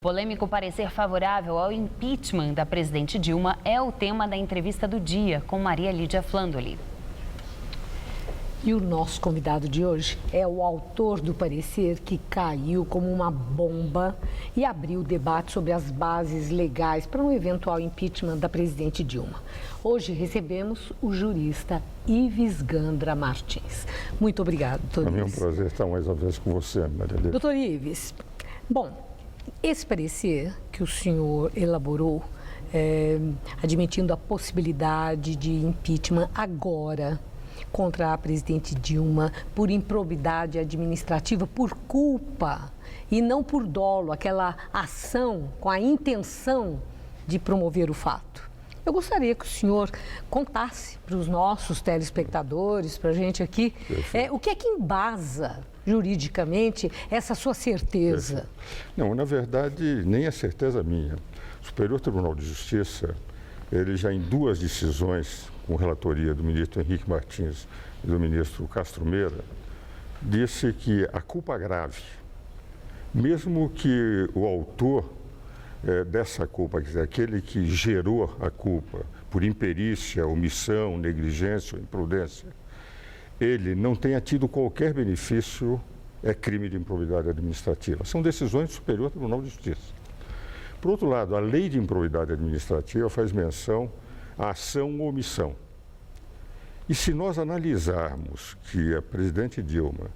Polêmico parecer favorável ao impeachment da presidente Dilma é o tema da entrevista do dia com Maria Lídia Flandoli. E o nosso convidado de hoje é o autor do parecer que caiu como uma bomba e abriu o debate sobre as bases legais para um eventual impeachment da presidente Dilma. Hoje recebemos o jurista Ives Gandra Martins. Muito obrigado, doutor Ives. É um prazer estar mais uma vez com você, Maria Lídia. Doutor Ives, bom, esse parecer que o senhor elaborou, admitindo a possibilidade de impeachment agora contra a presidente Dilma por improbidade administrativa, por culpa e não por dolo, aquela ação com a intenção de promover o fato. Eu gostaria que o senhor contasse para os nossos telespectadores, para a gente aqui, o que é que embasa juridicamente essa sua certeza? Não, na verdade, nem é certeza minha. O Superior Tribunal de Justiça, ele já em duas decisões, com relatoria do ministro Henrique Martins e do ministro Castro Meira, disse que a culpa grave, mesmo que o autor dessa culpa, quer dizer, aquele que gerou a culpa por imperícia, omissão, negligência ou imprudência, ele não tenha tido qualquer benefício, é crime de improbidade administrativa. São decisões do Superior Tribunal de Justiça. Por outro lado, a lei de improbidade administrativa faz menção à ação ou omissão. E se nós analisarmos que a presidente Dilma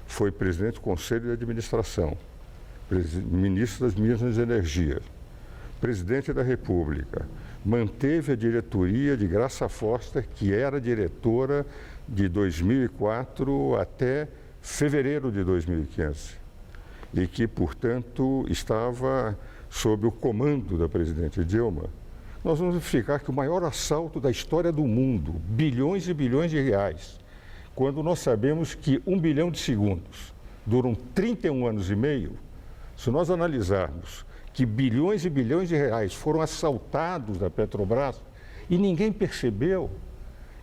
foi presidente do Conselho de Administração, ministro das Minas e Energia, presidente da República, manteve a diretoria de Graça Foster, que era diretora de 2004 até fevereiro de 2015, e que, portanto, estava sob o comando da presidente Dilma, nós vamos verificar que o maior assalto da história do mundo, bilhões e bilhões de reais, quando nós sabemos que 1 bilhão de segundos duram 31 anos e meio, se nós analisarmos que bilhões e bilhões de reais foram assaltados da Petrobras e ninguém percebeu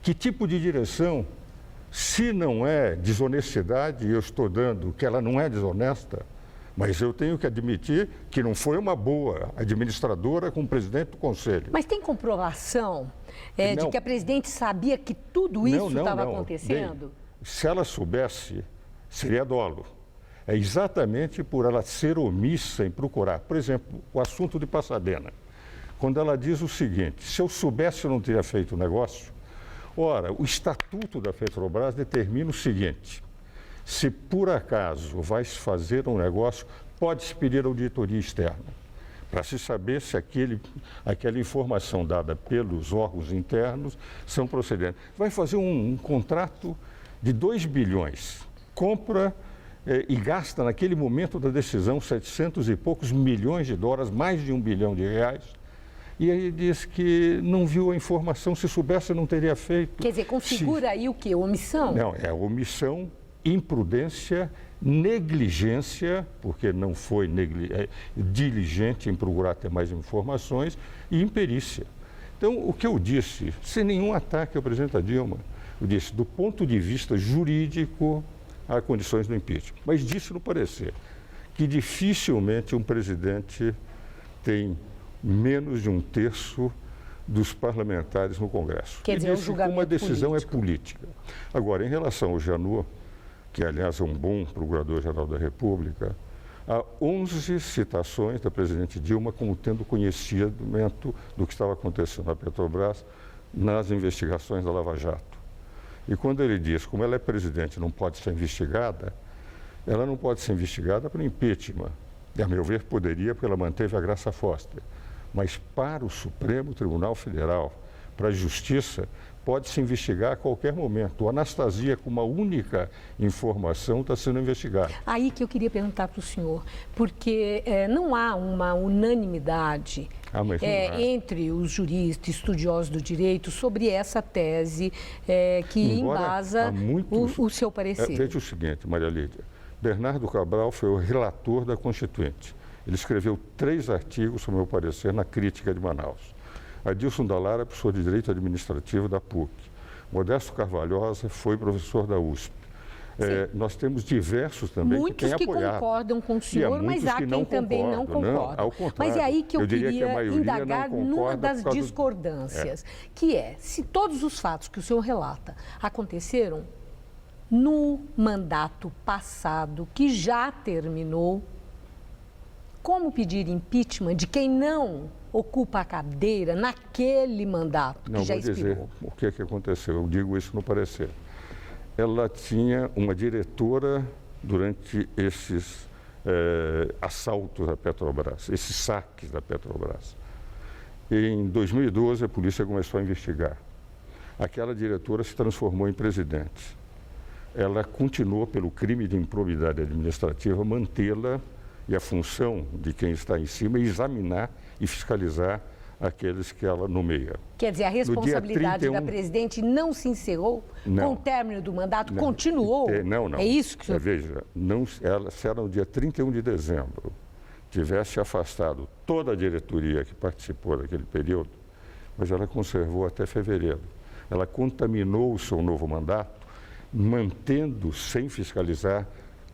que tipo de direção, se não é desonestidade, e eu estou dando que ela não é desonesta, mas eu tenho que admitir que não foi uma boa administradora com o presidente do Conselho. Mas tem comprovação de que a presidente sabia que tudo isso estava acontecendo? Bem, se ela soubesse, seria dolo. É exatamente por ela ser omissa em procurar. Por exemplo, o assunto de Pasadena. Quando ela diz o seguinte, se eu soubesse eu não teria feito o negócio. Ora, o estatuto da Petrobras determina o seguinte, se por acaso vai se fazer um negócio, pode-se pedir auditoria externa, para se saber se aquela informação dada pelos órgãos internos são procedentes. Vai fazer um contrato de 2 bilhões, compra e gasta naquele momento da decisão 700 e poucos milhões de dólares, mais de 1 bilhão de reais, e aí diz que não viu a informação, se soubesse não teria feito. Quer dizer, configura aí o quê? Omissão? Não, é omissão, imprudência, negligência, porque não foi diligente em procurar ter mais informações, e imperícia. Então, o que eu disse, sem nenhum ataque ao presidente Dilma, eu disse, do ponto de vista jurídico, há condições do impeachment. Mas disse no parecer que dificilmente um presidente tem menos de 1/3 dos parlamentares no Congresso. Quer dizer, disse que uma decisão é política. Agora, em relação ao Janot, que aliás é um bom procurador-geral da República, há 11 citações da presidente Dilma como tendo conhecimento do que estava acontecendo na Petrobras nas investigações da Lava Jato. E quando ele diz, como ela é presidente, não pode ser investigada, ela não pode ser investigada por impeachment. E, a meu ver, poderia, porque ela manteve a Graça Foster. Mas para o Supremo Tribunal Federal, para a Justiça, pode-se investigar a qualquer momento. O Anastasia, com uma única informação, está sendo investigada. Aí que eu queria perguntar para o senhor, porque não há uma unanimidade entre os juristas, estudiosos do direito, sobre essa tese que embasa o seu parecer. Veja o seguinte, Maria Lídia, Bernardo Cabral foi o relator da Constituinte. Ele escreveu 3 artigos, sobre o meu parecer, na crítica de Manaus. Adilson Dallara, professor de Direito Administrativo da PUC. Modesto Carvalhosa foi professor da USP. nós temos diversos também muitos que têm apoiado. Concordam com o senhor, mas há quem também não concorda. Mas é aí que eu queria indagar numa das discordâncias, que é, se todos os fatos que o senhor relata aconteceram no mandato passado, que já terminou, como pedir impeachment de quem não ocupa a cadeira naquele mandato que já expirou? Não, vou dizer o que aconteceu, eu digo isso no parecer. Ela tinha uma diretora durante esses assaltos da Petrobras, esses saques da Petrobras. Em 2012, a polícia começou a investigar. Aquela diretora se transformou em presidente. Ela continuou, pelo crime de improbidade administrativa, mantê-la, e a função de quem está em cima é examinar e fiscalizar aqueles que ela nomeia. Quer dizer, a responsabilidade da presidente não se encerrou com o término do mandato? Continuou? Não. É isso que o senhor... Veja, se ela no dia 31 de dezembro tivesse afastado toda a diretoria que participou daquele período, mas ela conservou até fevereiro. Ela contaminou o seu novo mandato, mantendo, sem fiscalizar,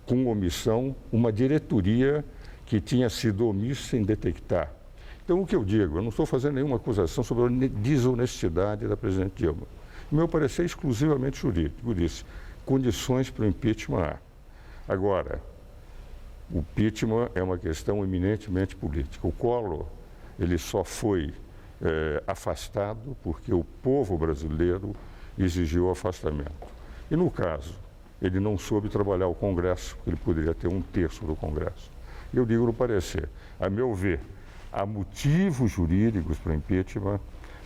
com omissão, uma diretoria que tinha sido omissa em detectar. Então, o que eu digo, eu não estou fazendo nenhuma acusação sobre a desonestidade da presidente Dilma. O meu parecer é exclusivamente jurídico. Eu disse, condições para o impeachment há. Agora, o impeachment é uma questão eminentemente política. O Collor, ele só foi afastado porque o povo brasileiro exigiu o afastamento. E no caso, ele não soube trabalhar o Congresso, porque ele poderia ter 1/3 do Congresso. Eu digo no parecer, a meu ver, há motivos jurídicos para o impeachment,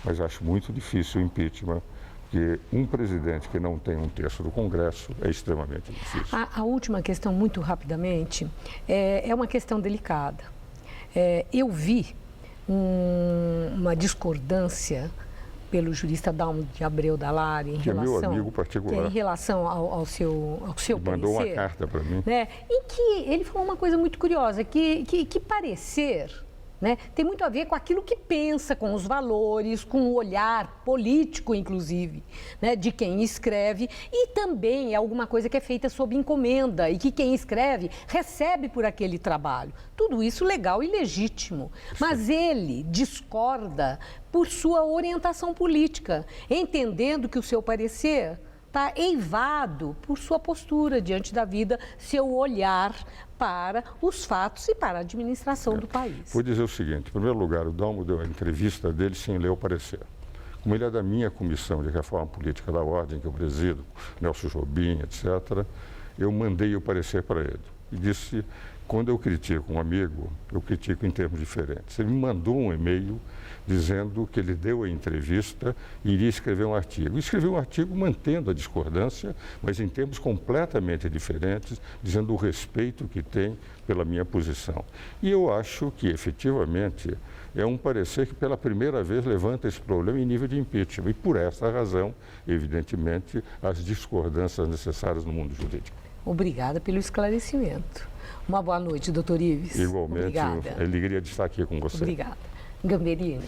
mas acho muito difícil o impeachment, porque um presidente que não tem 1/3 do Congresso é extremamente difícil. A última questão, muito rapidamente, é uma questão delicada. Eu vi uma discordância pelo jurista Dalmo de Abreu Dalari, que é meu amigo particular, em relação ao seu parecer. Mandou uma carta para mim. Né, em que ele falou uma coisa muito curiosa, que parecer, né, tem muito a ver com aquilo que pensa, com os valores, com o olhar político, inclusive, né, de quem escreve, e também é alguma coisa que é feita sob encomenda e que quem escreve recebe por aquele trabalho. Tudo isso legal e legítimo, mas ele discorda por sua orientação política, entendendo que o seu parecer está eivado por sua postura diante da vida, seu olhar para os fatos e para a administração do país. Vou dizer o seguinte, em primeiro lugar, o Dalmo deu a entrevista dele sem ler o parecer. Como ele é da minha comissão de reforma política da Ordem, que eu presido, Nelson Jobim, etc., eu mandei o parecer para ele. E disse, quando eu critico um amigo, eu critico em termos diferentes. Ele me mandou um e-mail dizendo que ele deu a entrevista e iria escrever um artigo. Escreveu um artigo mantendo a discordância, mas em termos completamente diferentes, dizendo o respeito que tem pela minha posição. E eu acho que, efetivamente, é um parecer que pela primeira vez levanta esse problema em nível de impeachment. E por essa razão, evidentemente, as discordâncias necessárias no mundo jurídico. Obrigada pelo esclarecimento. Uma boa noite, doutor Ives. Igualmente, Obrigada. alegria de estar aqui com você. Obrigada. Gamberini.